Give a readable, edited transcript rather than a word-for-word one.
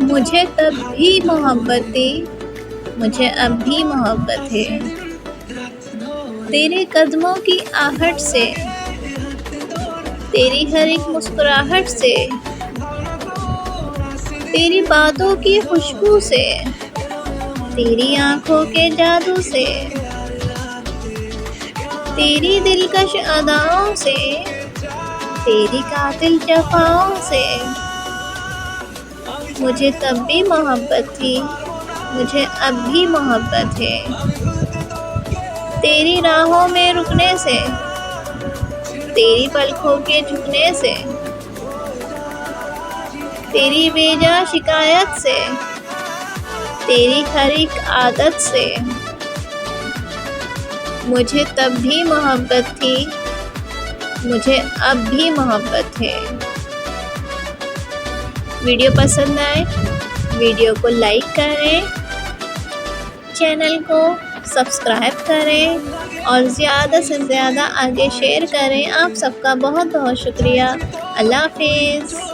मुझे तब भी मोहब्बत थी, मुझे अब भी मोहब्बत है। तेरे कदमों की आहट से, तेरी हर एक मुस्कुराहट से, तेरी बातों की खुशबू से, तेरी आंखों के जादू से, तेरी दिलकश अदाओं से, तेरी कातिल जफाओं से। मुझे तब भी मोहब्बत थी, मुझे अब भी मोहब्बत है। तेरी राहों में रुकने से, तेरी पलकों के झुकने से, तेरी बेजा शिकायत से, तेरी हर एक आदत से। मुझे तब भी मोहब्बत थी, मुझे अब भी मोहब्बत है। वीडियो पसंद आए वीडियो को लाइक करें, चैनल को सब्सक्राइब करें और ज़्यादा से ज़्यादा आगे शेयर करें। आप सबका बहुत बहुत शुक्रिया। अल्लाह हाफिज़।